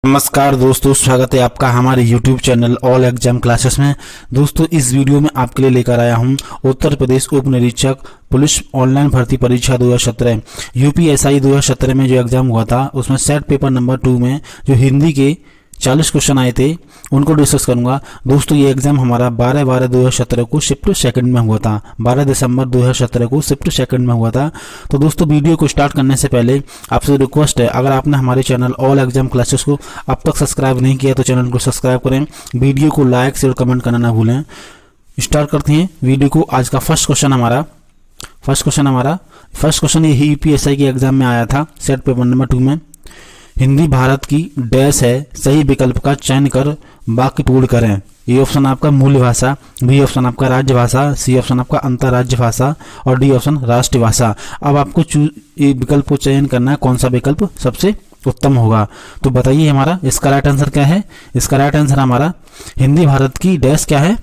नमस्कार दोस्तों, स्वागत है आपका हमारे YouTube channel all exam classes में। दोस्तों, इस वीडियो में आपके लिए लेकर आया हूं उत्तर प्रदेश उप निरीक्षक पुलिस ऑनलाइन भर्ती परीक्षा 2017 यूपीएसआई 2017 में जो एग्जाम हुआ था उसमें सेट पेपर नंबर 2 में जो हिंदी के 40 क्वेश्चन आए थे उनको डिस्कस करूंगा। दोस्तों, ये एग्जाम हमारा 12/12/2017 को शिफ्ट सेकंड में हुआ था। 12 दिसंबर 2017 को शिफ्ट सेकंड में हुआ था। तो दोस्तों, वीडियो को स्टार्ट करने से पहले आपसे रिक्वेस्ट है, अगर आपने हमारे चैनल ऑल एग्जाम क्लासेस को अब तक सब्सक्राइब नहीं किया तो चैनल को सब्सक्राइब करें, वीडियो को लाइक शेयर कमेंट करना ना भूलें। स्टार्ट करते हैं वीडियो को। आज का फर्स्ट क्वेश्चन ये यूपीएसआई के एग्जाम में आया था सेट पेपर नंबर 2 में। हिंदी भारत की डैश है, सही विकल्प का चयन कर वाक्य पूर्ण करें। ए ऑप्शन आपका मूल भाषा, बी ऑप्शन आपका राज्य भाषा, सी ऑप्शन आपका अंतर्राज्य भाषा और डी ऑप्शन राष्ट्रीय भाषा। अब आपको विकल्प को चयन करना है, कौन सा विकल्प सबसे उत्तम होगा। तो बताइए हमारा इसका राइट आंसर क्या है। इसका राइट आंसर हमारा हिंदी भारत की डैश क्या है,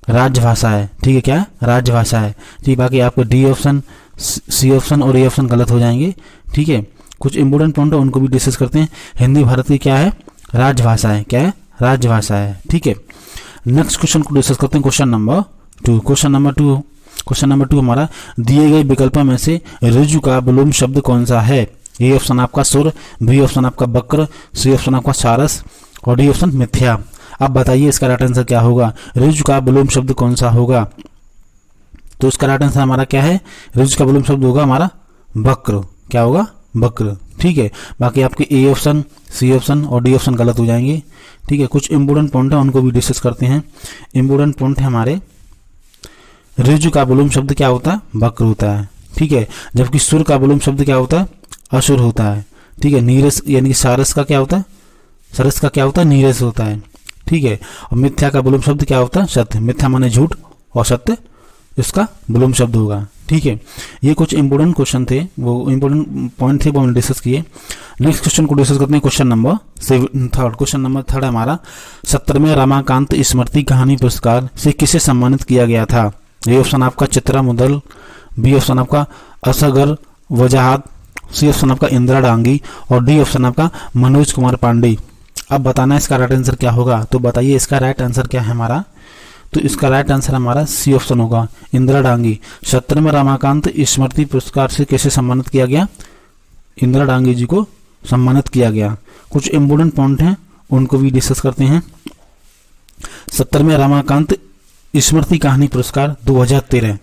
राज्य भाषा है। ठीक है, क्या है, राज्य भाषा है। ठीक, बाकी आपको डी ऑप्शन, सी ऑप्शन और ए ऑप्शन गलत हो जाएंगे। ठीक है, कुछ इंपोर्टेंट पॉइंट है उनको भी डिस्कस करते हैं। हिंदी भारत की क्या है, राज्य भाषा है। क्या है, राज्य भाषा है। ठीक है, नेक्स्ट क्वेश्चन को डिस्कस करते हैं। क्वेश्चन नंबर टू हमारा दिए गए विकल्पों में से ऋजु का विलोम शब्द कौन सा है। ए ऑप्शन आपका सुर, बी ऑप्शन आपका वक्र, सी ऑप्शन आपका सारस और डी ऑप्शन मिथ्या। अब बताइए इसका राइट आंसर क्या होगा। ऋजु का विलोम शब्द कौन सा होगा। तो इसका राइट आंसर हमारा क्या है, ऋजु का विलोम शब्द होगा हमारा वक्र। क्या होगा, वक्र। ठीक है, बाकी आपके ए ऑप्शन, सी ऑप्शन और डी ऑप्शन गलत हो जाएंगे। ठीक है, कुछ इंपोर्टेंट पॉइंट है उनको भी डिस्कस करते हैं। इंपोर्टेंट पॉइंट है हमारे, ऋजु का विलोम शब्द क्या होता है, वक्र होता है। ठीक है, जबकि सुर का विलोम शब्द क्या होता है, असुर होता है। ठीक है, नीरस यानी कि सारस का क्या होता है, सरस का क्या होता है, नीरस होता है। ठीक है, और मिथ्या का विलोम शब्द क्या होता है, सत्य। मिथ्या माने झूठ और सत्य इसका विलोम शब्द होगा। ठीक है, ये कुछ इंपोर्टेंट क्वेश्चन थे, वो इंपोर्टेंट पॉइंट थे वो हमने डिस्कस किए। नेक्स्ट क्वेश्चन को डिस्कस करते हैं। क्वेश्चन नंबर थर्ड हमारा 17वें रमाकांत स्मृति कहानी पुरस्कार से किसे सम्मानित किया गया था। ए ऑप्शन आपका चित्रा मुदल, बी ऑप्शन आपका असगर वजाहत, सी ऑप्शन आपका इंदिरा डांगी और डी ऑप्शन आपका मनोज कुमार पांडे। अब बताना इसका राइट आंसर क्या होगा। तो बताइए इसका राइट आंसर क्या है हमारा। तो इसका राइट आंसर हमारा सी ऑप्शन होगा, इंदिरा डांगी। 17वें रमाकांत स्मृति पुरस्कार से कैसे सम्मानित किया गया, इंदिरा डांगी जी को सम्मानित किया गया। कुछ इंपोर्टेंट पॉइंट हैं उनको भी डिस्कस करते हैं। 17वें रमाकांत स्मृति कहानी पुरस्कार 2013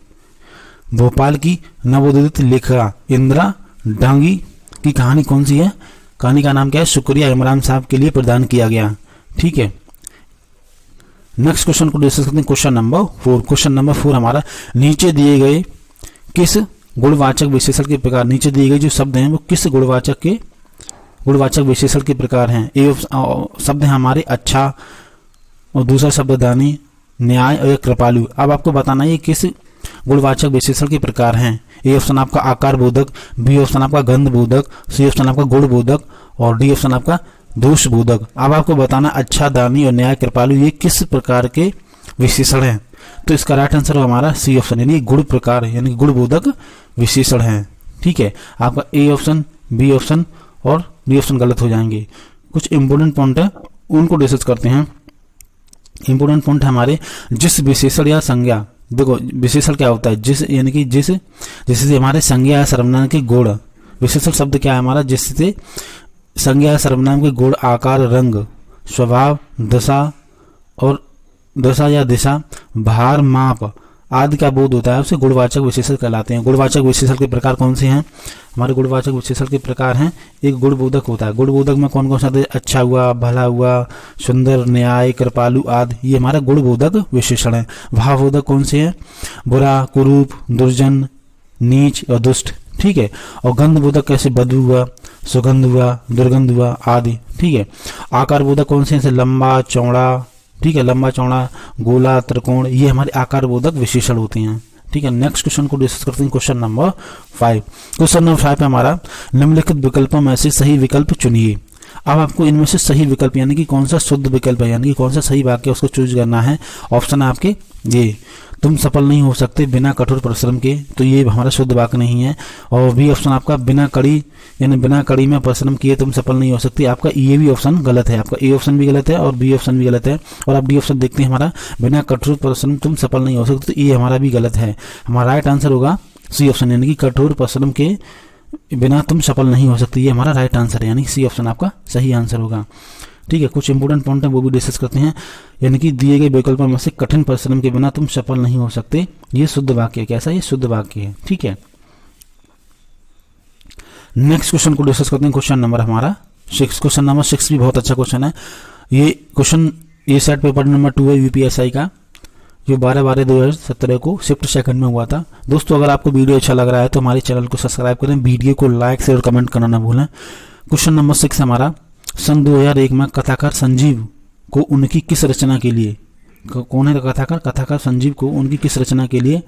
भोपाल की नवोदित लेखिका इंदिरा डांगी की कहानी कौन सी है, कहानी का नाम क्या है, शुक्रिया इमरान साहब के लिए प्रदान किया गया। ठीक है, नेक्स्ट क्वेश्चन को डिस्कस करते हैं। क्वेश्चन नंबर 4 हमारा नीचे दिए गए किस गुणवाचक विशेषण के प्रकार, नीचे दिए गए जो शब्द हैं वो किस गुणवाचक विशेषण के प्रकार हैं। ए शब्द है हमारे अच्छा और दूसरा शब्द दानी, न्याय और कृपालु। अब आपको बताना है किस गुणवाचक विशेषण के प्रकार हैं। ए ऑप्शन आपका आकार बोधक, बी ऑप्शन आपका गंध बोधक, सी ऑप्शन आपका गुण बोधक और डी ऑप्शन आपका दोष बोधक। अब आपको बताना अच्छा, दानी और न्याय कृपालु ये किस प्रकार के विशेषण हैं। तो इसका राइट आंसर हमारा सी ऑप्शन यानी गुण प्रकार यानी गुण बोधक विशेषण हैं। ठीक है, आपका ए ऑप्शन, बी ऑप्शन और डी ऑप्शन गलत हो जाएंगे। कुछ इंपोर्टेंट पॉइंट है उनको डिस्कस करते हैं। इंपोर्टेंट पॉइंट हमारे जिस विशेषण या संज्ञा, देखो विशेषण क्या होता है, जिस यानी कि जिससे हमारे संज्ञा या सर्वनाम के गुण, विशेषण शब्द क्या है हमारा, जिससे संज्ञा या सर्वनाम के गुण, आकार, रंग, स्वभाव, दशा या दिशा, भार, माप आदि का बोध होता है, उसे गुणवाचक विशेषण कहलाते हैं। गुणवाचक विशेषण के प्रकार कौन से हैं हमारे, गुणवाचक विशेषण के प्रकार हैं, एक गुणबोधक होता है। गुणबोधक में कौन कौन सा, अच्छा हुआ, भला हुआ, सुंदर, न्याय, कृपालु आदि, ये हमारा गुणबोधक विशेषण है। भावबोधक कौन से हैं, बुरा, कुरूप, दुर्जन, नीच और दुष्ट। ठीक है, और गंधबोधक कैसे, बदबू हुआ, सुगंध हुआ, दुर्गंध हुआ आदि। ठीक है, आकार बोधक कौन से, जैसे लंबा चौड़ा। ठीक है, लंबा चौड़ा, गोला, त्रिकोण, ये हमारे आकार बोधक विशेषण होते हैं। ठीक है, नेक्स्ट क्वेश्चन को डिस्कस करते हैं। क्वेश्चन नंबर 5 पे हमारा निम्नलिखित विकल्पों में से सही विकल्प चुनिए। अब आपको इनमें से सही विकल्प यानी कि कौन सा शुद्ध विकल्प है, यानी कि कौन सा सही वाक्य उसको चूज करना है। ऑप्शन है आपके ये, तुम सफल नहीं हो सकते बिना कठोर परिश्रम के, तो ये हमारा शुद्ध वाक्य नहीं है। और बी ऑप्शन आपका बिना कड़ी यानी बिना कड़ी में परिश्रम किए तुम सफल नहीं हो सकती, आपका ये भी ऑप्शन गलत है, आपका ए ऑप्शन भी गलत है और बी ऑप्शन भी गलत है। और आप डी ऑप्शन देखते हैं हमारा बिना कठोर परिश्रम तुम सफल नहीं हो सकते, तो ये हमारा भी गलत है। हमारा राइट आंसर होगा सी ऑप्शन, यानी कि कठोर परिश्रम के बिना तुम सफल नहीं हो सकती, ये हमारा राइट आंसर है, यानी कि सी ऑप्शन आपका सही आंसर होगा। ठीक है, कुछ इंपोर्टेंट पॉइंट है वो भी डिस्कस करते हैं। यानी कि दिए गए विकल्पों में से कठिन परिश्रम के बिना तुम सफल नहीं हो सकते, ये शुद्ध वाक्य है। कैसा, ये शुद्ध वाक्य है। ठीक है, नेक्स्ट क्वेश्चन को डिस्कस करते हैं। क्वेश्चन नंबर हमारा 6, क्वेश्चन नंबर 6 भी बहुत अच्छा क्वेश्चन है। ये क्वेश्चन ये सेट पेपर नंबर 2 है यूपीएसआई का, जो 12/12/2017 को शिफ्ट सेकंड में हुआ था। दोस्तों अगर आपको वीडियो अच्छा लग रहा है तो हमारे चैनल को सब्सक्राइब करें, वीडियो को लाइक शेयर और कमेंट करना ना भूलें। क्वेश्चन नंबर 6 हमारा, सन 2001 में कथाकार संजीव को उनकी किस रचना के लिए, कौन है कथाकार, कथाकार संजीव को उनकी किस रचना के लिए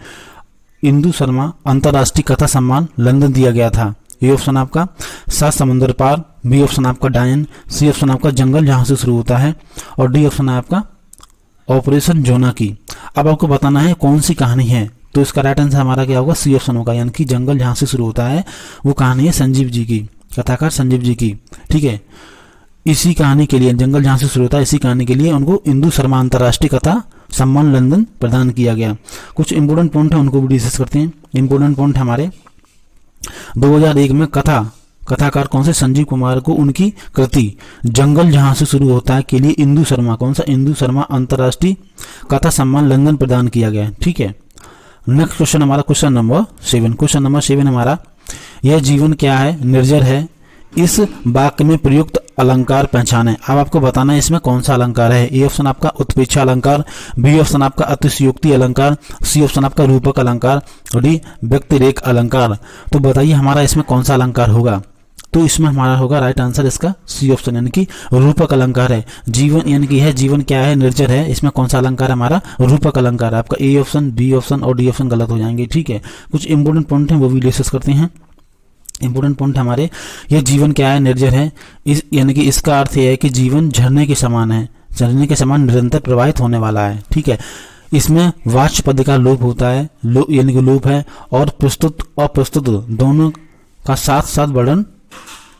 इंदु शर्मा अंतर्राष्ट्रीय कथा सम्मान लंदन दिया गया था। ए ऑप्शन आपका 7 समुंदर पार, बी ऑप्शन आपका डायन, सी ऑप्शन आपका जंगल जहां से शुरू होता है और डी ऑप्शन है आपका ऑपरेशन जोना की। अब आपको बताना है कौन सी कहानी है, तो इसका राइट आंसर हमारा क्या होगा, सी ऑप्शन होगा, यानी कि जंगल जहां से शुरू होता है वो कहानी है संजीव जी की, कथाकार संजीव जी की। ठीक है, इसी कहानी के लिए, जंगल जहां से शुरू होता है, इसी कहानी के लिए उनको इंदु शर्मा अंतर्राष्ट्रीय कथा सम्मान लंदन प्रदान किया गया। कुछ इंपोर्टेंट पॉइंट है उनको भी डिस्कस करते हैं। इंपोर्टेंट पॉइंट हमारे 2001 में कथाकार कौन से, संजीव कुमार को उनकी कृति जंगल जहां से शुरू होता है के लिए इंदु शर्मा, कौन सा, इंदु शर्मा अंतर्राष्ट्रीय कथा सम्मान लंदन प्रदान किया गया। ठीक है, नेक्स्ट क्वेश्चन हमारा क्वेश्चन नंबर 7, क्वेश्चन नंबर 7 हमारा, यह जीवन क्या है, निर्जर है, इस वाक्य में प्रयुक्त अलंकार पहचाने। अब आपको बताना है इसमें कौन सा अलंकार है। ए ऑप्शन आपका उत्प्रेक्षा अलंकार, बी ऑप्शन आपका अतिशयोक्ति अलंकार, सी ऑप्शन आपका रूपक अलंकार और डी व्यक्तिरेख अलंकार। तो बताइए हमारा इसमें कौन सा अलंकार होगा, तो इसमें हमारा होगा राइट आंसर इसका सी ऑप्शन, यानी कि रूपक अलंकार है। जीवन यानी कि यह जीवन क्या है, निर्जर है, इसमें कौन सा अलंकार है हमारा, रूपक अलंकार। आपका ए ऑप्शन, बी ऑप्शन और डी ऑप्शन गलत हो जाएंगे। ठीक है, कुछ इंपोर्टेंट पॉइंट है वो भी डिस्कस करते हैं। इंपोर्टेंट पॉइंट हमारे, यह जीवन क्या है, निर्जर है, इस यानी कि इसका अर्थ यह है कि जीवन झरने के समान है, झरने के समान निरंतर प्रवाहित होने वाला है। ठीक है, इसमें वाच्य पद का लोप होता है, यानी कि लोप है, और प्रस्तुत और प्रस्तुत दोनों का साथ साथ वर्णन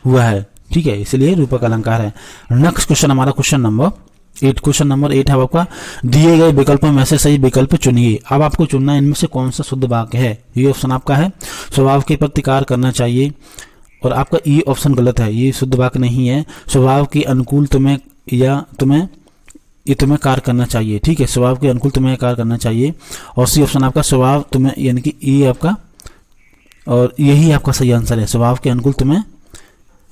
हुआ है। ठीक है, इसलिए रूपक अलंकार है। नेक्स्ट क्वेश्चन हमारा क्वेश्चन नंबर 8, क्वेश्चन नंबर 8 है आपका, दिए गए विकल्पों में से सही विकल्प चुनिए। अब आपको चुनना है इनमें से कौन सा शुद्ध वाक्य है। ये ऑप्शन आपका है स्वभाव के प्रति कार्य करना चाहिए, और आपका ये ऑप्शन गलत है, ये शुद्ध वाक्य नहीं है। स्वभाव के अनुकूल तुम्हें तुम्हें कार्य करना चाहिए। ठीक है, स्वभाव के अनुकूल तुम्हें कार्य करना चाहिए। और सी ऑप्शन आपका स्वभाव तुम्हें, यानी कि ये आपका, और यही आपका सही आंसर है, स्वभाव के अनुकूल तुम्हें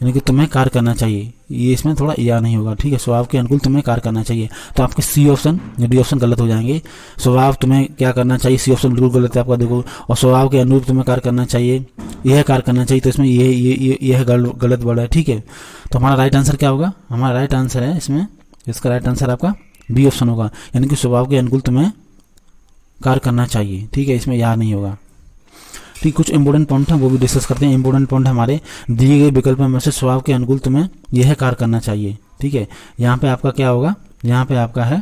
यानी कि तुम्हें कार्य करना चाहिए। ये इसमें थोड़ा या नहीं होगा। ठीक है, स्वभाव के अनुकूल तुम्हें कार्य करना चाहिए, तो आपके सी ऑप्शन या डी ऑप्शन गलत हो जाएंगे। स्वभाव तुम्हें क्या करना चाहिए, सी ऑप्शन बिल्कुल गलत है आपका, देखो। और स्वभाव के अनुरूप तुम्हें कार्य करना चाहिए, यह कार्य करना चाहिए, तो इसमें यह गलत वर्ड है। ठीक है, तो हमारा राइट आंसर क्या होगा, हमारा राइट आंसर है इसमें, इसका राइट आंसर आपका बी ऑप्शन होगा, यानी कि स्वभाव के अनुकूल तुम्हें कार्य करना चाहिए। ठीक है, इसमें यह नहीं होगा। ठीक, कुछ इंपोर्टेंट पॉइंट हैं वो भी डिस्कस करते हैं। इंपोर्टेंट पॉइंट हमारे, दिए गए विकल्पों में से स्वभाव के अनुकूल तुम्हें यह कार्य करना चाहिए। ठीक है, यहाँ पे आपका क्या होगा, यहाँ पे आपका है,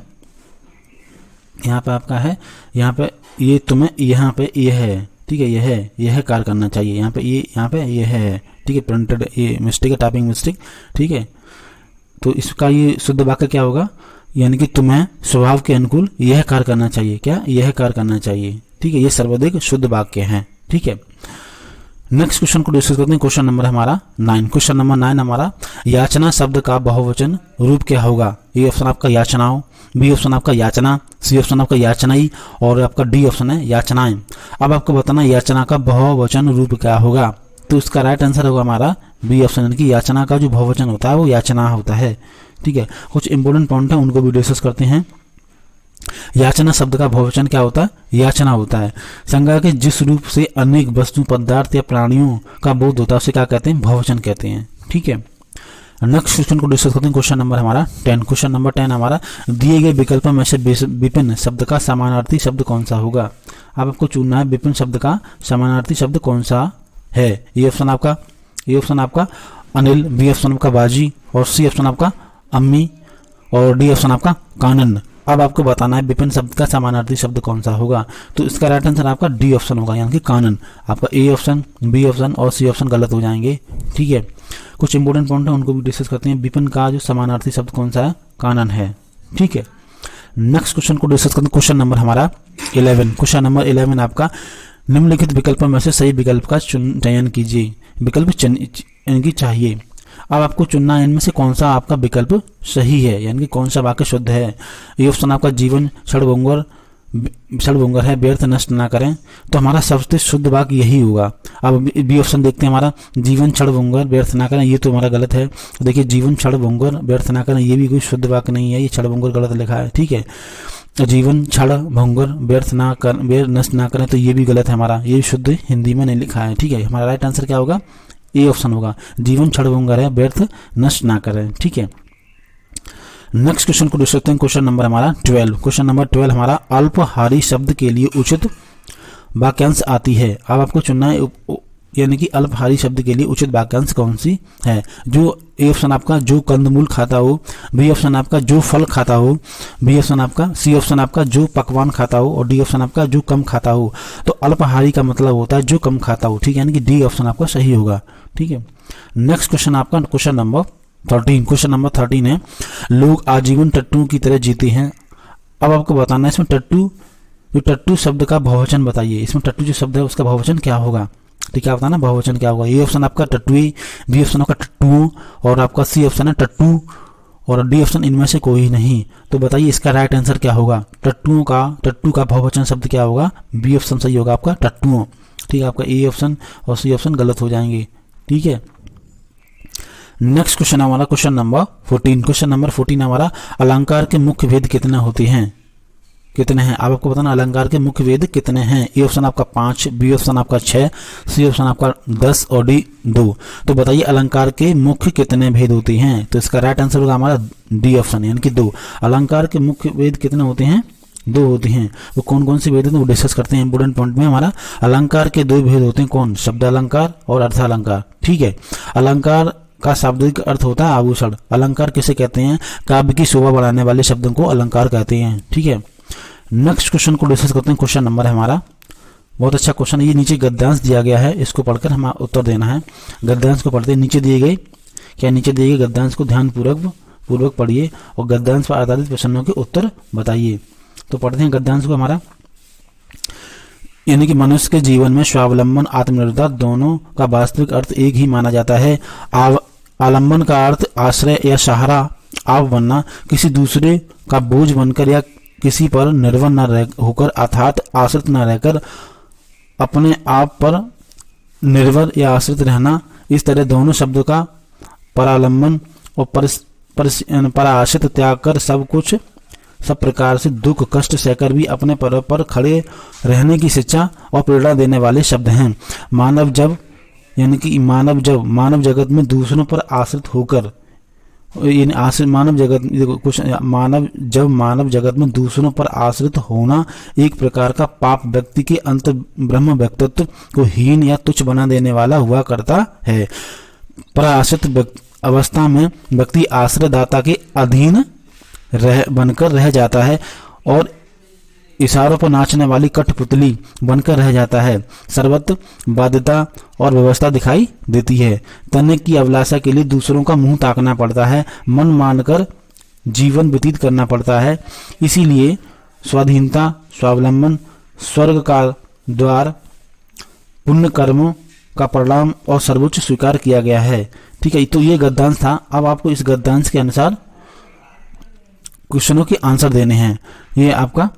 यहाँ पे ये तुम्हें, यहाँ पे यह है। ठीक है, यह कार्य करना चाहिए, यहाँ पे यह है। ठीक है, प्रिंटेड ये मिस्टेक है, टाइपिंग मिस्टेक। ठीक है, तो इसका ये शुद्ध वाक्य क्या होगा, यानी कि तुम्हें स्वभाव के अनुकूल यह कार्य करना चाहिए। क्या, यह कार्य करना चाहिए। ठीक है, ये सर्वाधिक शुद्ध वाक्य है। ठीक है, नेक्स्ट क्वेश्चन को डिस्कस करते हैं। क्वेश्चन नंबर हमारा 9, क्वेश्चन नंबर 9 हमारा, याचना शब्द का बहुवचन रूप क्या होगा। ए ऑप्शन आपका याचनाओं, बी ऑप्शन आपका याचना, सी ऑप्शन आपका याचनाई और आपका डी ऑप्शन है याचनाएं। अब आपको बताना याचना का बहुवचन रूप क्या होगा, तो इसका राइट आंसर होगा हमारा बी ऑप्शन, यानी कि याचना का जो बहुवचन होता है वो याचना होता है। ठीक है, कुछ इंपोर्टेंट पॉइंट है उनको भी डिस्कस करते हैं। याचना शब्द का बहुवचन क्या होता है, याचना होता है। संज्ञा के जिस रूप से अनेक वस्तु, पदार्थ या प्राणियों का बोध होता है उसे क्या कहते हैं, बहुवचन कहते हैं। ठीक है, नेक्स्ट क्वेश्चन को डिस्कस करते हैं। क्वेश्चन नंबर हमारा 10, क्वेश्चन नंबर 10 हमारा, दिए गए विकल्पों में से विपिन शब्द का समानार्थी शब्द कौन सा होगा। अब आपको चुनना है विपिन शब्द का समानार्थी शब्द कौन सा है। ये ऑप्शन आपका अनिल, बी ऑप्शन आपका बाजी और सी ऑप्शन आपका अम्मी और डी ऑप्शन आपका कानन। अब आपको बताना है विपिन शब्द का समानार्थी शब्द कौन सा होगा। तो इसका राइट आंसर आपका डी ऑप्शन होगा, यानी कि कानन। आपका ए ऑप्शन, बी ऑप्शन और सी ऑप्शन गलत हो जाएंगे। ठीक है, कुछ इंपोर्टेंट पॉइंट है उनको भी डिस्कस करते हैं। विपिन का जो समानार्थी शब्द कौन सा है, कानन है। ठीक है, नेक्स्ट क्वेश्चन को डिस्कस करते हैं। क्वेश्चन नंबर हमारा 11। क्वेश्चन नंबर 11 आपका निम्नलिखित विकल्पों में से सही विकल्प का चयन कीजिए। विकल्प यानी चाहिए। अब आपको चुनना है इनमें से कौन सा आपका विकल्प सही है, यानी कि कौन सा वाक्य शुद्ध है। ये ऑप्शन आपका जीवन क्षणभंगुर है, व्यर्थ नष्ट ना करें। तो हमारा सबसे शुद्ध वाक्य यही होगा। अब बी ऑप्शन देखते हैं हमारा, जीवन क्षणभंगुर व्यर्थ ना करें, ये तो हमारा गलत है। देखिए जीवन क्षणभंगुर व्यर्थ ना करें, ये भी कोई शुद्ध वाक्य नहीं है, ये क्षणभंगुर गलत लिखा है। ठीक है, जीवन क्षणभंगुर व्यर्थ नष्ट ना करें, तो ये भी गलत है हमारा, ये शुद्ध हिंदी में नहीं लिखा है। ठीक है, हमारा राइट आंसर क्या होगा, ए ऑप्शन होगा, जीवन क्षणभंगुर है, व्यर्थ नष्ट ना करें। ठीक है, नेक्स्ट क्वेश्चन को देख सकते हैं। क्वेश्चन नंबर हमारा 12। क्वेश्चन नंबर 12 हमारा अल्पहारी शब्द के लिए उचित वाक्यांश आती है। अब आपको चुनना है यानी कि अल्पहारी शब्द के लिए उचित वाक्यांश कौन सी है। जो ए ऑप्शन आपका जो कंदमूल खाता हो, बी ऑप्शन आपका जो फल खाता हो, बी ऑप्शन आपका सी ऑप्शन आपका जो पकवान खाता हो और डी ऑप्शन आपका जो कम खाता हो। तो अल्पहारी का मतलब होता है जो कम खाता हो। ठीक है, यानी कि डी ऑप्शन आपका सही होगा। ठीक है, नेक्स्ट क्वेश्चन आपका क्वेश्चन नंबर 13। क्वेश्चन नंबर 13 है, लोग आजीवन टट्टू की तरह जीते हैं। अब आपको बताना है इसमें टट्टू, जो टट्टू शब्द का बहुवचन बताइए। इसमें टट्टू जो शब्द है उसका बहुवचन क्या होगा। ठीक है, बताना बहुवचन क्या होगा। ए ऑप्शन आपका टट्टुई, बी ऑप्शन आपका टट्टुओं और आपका सी ऑप्शन है टट्टू और डी ऑप्शन इनमें से कोई नहीं। तो बताइए इसका राइट आंसर क्या होगा। टट्टू का बहुवचन शब्द क्या होगा, बी ऑप्शन सही होगा आपका टट्टुओं। ठीक है, आपका ए ऑप्शन और सी ऑप्शन गलत हो जाएंगे। ठीक है, नेक्स्ट क्वेश्चन हमारा क्वेश्चन नंबर 14। क्वेश्चन नंबर 14 हमारा अलंकार के मुख्य भेद कितने होते हैं, कितने हैं। अब आपको बताना अलंकार के मुख्य भेद कितने हैं। ए ऑप्शन आपका 5, बी ऑप्शन आपका 6, सी ऑप्शन आपका 10 और डी 2। तो बताइए अलंकार के मुख्य कितने भेद होते हैं। तो इसका राइट आंसर होगा हमारा डी ऑप्शन, यानी कि 2। अलंकार के मुख्य भेद कितने होते हैं, 2 होते हैं। वो कौन कौन से भेद हैं वो डिस्कस करते हैं इंपोर्टेंट पॉइंट में। हमारा अलंकार के 2 भेद होते हैं, कौन, शब्द अलंकार और अर्थ अलंकार। ठीक है, अलंकार का शाब्दिक अर्थ होता है आभूषण। अलंकार किसे कहते हैं, काव्य की शोभा बढ़ाने वाले शब्दों को अलंकार कहते हैं। ठीक है, नेक्स्ट क्वेश्चन को डिस्कस करते हैं। क्वेश्चन नंबर है हमारा, बहुत अच्छा क्वेश्चन है। ये नीचे गद्यांश दिया गया है, इसको पढ़कर हमें उत्तर देना है। गद्यांश को पढ़ते हैं, नीचे दिए गए गद्यांश को ध्यान पूर्वक पढ़िए और गद्यांश पर आधारित प्रश्नों के उत्तर बताइए। तो पढ़ते हैं गद्यांश को हमारा, यानी कि मनुष्य के जीवन में स्वावलंबन आत्मनिर्भरता दोनों का वास्तविक अर्थ एक ही माना जाता है। आलंबन का अर्थ आश्रय या सहारा आप बनना, किसी दूसरे का बोझ बनकर या किसी पर निर्भर न होकर अर्थात आश्रित न रहकर अपने आप पर निर्भर या आश्रित रहना। इस तरह दोनों शब्दों का परालंबन और पराश्रित त्याग कर सब प्रकार से दुख कष्ट सहकर भी अपने पैरों पर खड़े रहने की शिक्षा और प्रेरणा देने वाले शब्द हैं। मानव जब जगत में दूसरों पर आश्रित होकर मानव जगत में दूसरों पर आश्रित होना एक प्रकार का पाप व्यक्ति के अंत ब्रह्म व्यक्तित्व को हीन या तुच्छ बना देने वाला हुआ करता है। पराश्रित अवस्था में व्यक्ति आश्रयदाता के अधीन बनकर रह जाता है और इशारों पर नाचने वाली कठपुतली बनकर रह जाता है। सर्वत्र बाध्यता और व्यवस्था दिखाई देती है। तने की अभिलाषा के लिए दूसरों का मुंह ताकना पड़ता है, मन मानकर जीवन व्यतीत करना पड़ता है। इसीलिए स्वाधीनता, स्वावलंबन स्वर्ग का द्वार, पुण्य कर्मों का परिणाम और सर्वोच्च स्वीकार किया गया है। ठीक है, तो ये गद्यांश था। अब आपको इस गद्यांश के अनुसार क्वेश्चनों के आंसर देने हैं। ये आपका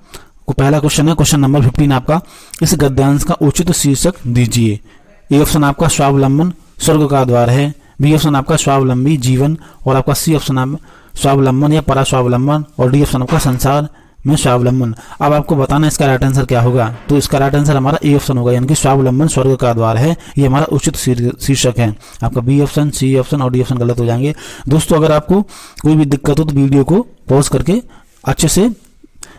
पहला क्वेश्चन है, क्वेश्चन नंबर 15 आपका, इस गद्यांश का उचित शीर्षक दीजिए। ए ऑप्शन आपका स्वावलंबन स्वर्ग का द्वार है, बी ऑप्शन आपका स्वावलंबी जीवन और आपका सी ऑप्शन स्वावलंबन या परास्वावलंबन और डी ऑप्शन आपका संसार में स्वावलंबन। अब आपको बताना इसका राइट आंसर क्या होगा। तो इसका राइट आंसर हमारा ए ऑप्शन होगा, यानी कि स्वावलंबन स्वर्ग का द्वार है। ये हमारा उचित शीर्षक है। आपका बी ऑप्शन, सी ऑप्शन और डी ऑप्शन गलत हो जाएंगे। दोस्तों अगर आपको कोई भी दिक्कत हो तो वीडियो को पॉज करके अच्छे से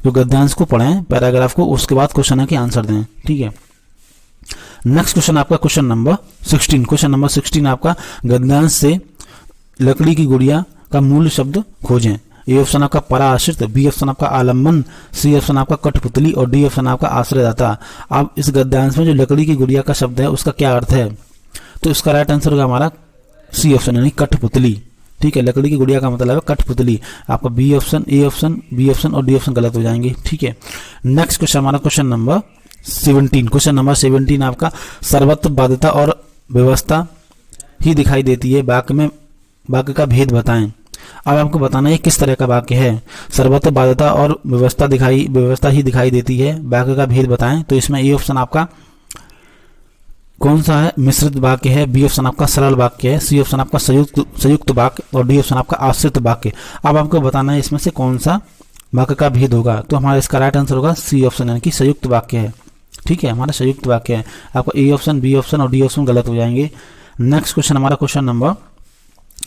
जो गद्यांश को पढ़ें पैराग्राफ को, उसके बाद क्वेश्चन के आंसर दें। ठीक है, नेक्स्ट क्वेश्चन आपका क्वेश्चन नंबर 16। क्वेश्चन नंबर 16 आपका गद्यांश से लकड़ी की गुड़िया का मूल शब्द खोजें। ए ऑप्शन आपका पराश्रित, बी ऑप्शन आपका आलम्बन, सी ऑप्शन आपका कठपुतली और डी ऑप्शन आपका आश्रयदाता। अब इस गद्यांश में जो लकड़ी की गुड़िया का शब्द है उसका क्या अर्थ है, तो इसका राइट आंसर होगा हमारा सी ऑप्शन यानी कठपुतली। ठीक है, लकड़ी की गुड़िया का मतलब है कठपुतली। आपका B option, A option, B option और डी ऑप्शन गलत हो जाएंगे। ठीक है, नेक्स्ट क्वेश्चन हमारा क्वेश्चन नंबर 17। क्वेश्चन नंबर 17 आपका सर्वत्र बाध्यता और व्यवस्था ही दिखाई देती है, वाक्य में वाक्य का भेद बताएं। अब आपको बताना है किस तरह का वाक्य है। सर्वत्र बाध्यता और व्यवस्था ही दिखाई देती है, वाक्य का भेद बताएं। तो इसमें ए ऑप्शन आपका कौन सा है, मिश्रित वाक्य है, बी ऑप्शन आपका सरल वाक्य है, सी ऑप्शन आपका संयुक्त वाक्य और डी ऑप्शन आपका आश्रित वाक्य। अब आपको बताना है इसमें से कौन सा वाक्य का भेद होगा। तो हमारा इसका राइट आंसर होगा सी ऑप्शन यानी कि संयुक्त वाक्य है। ठीक है, हमारा संयुक्त वाक्य है। आपका ए ऑप्शन, बी ऑप्शन और डी ऑप्शन गलत हो जाएंगे। नेक्स्ट क्वेश्चन हमारा क्वेश्चन नंबर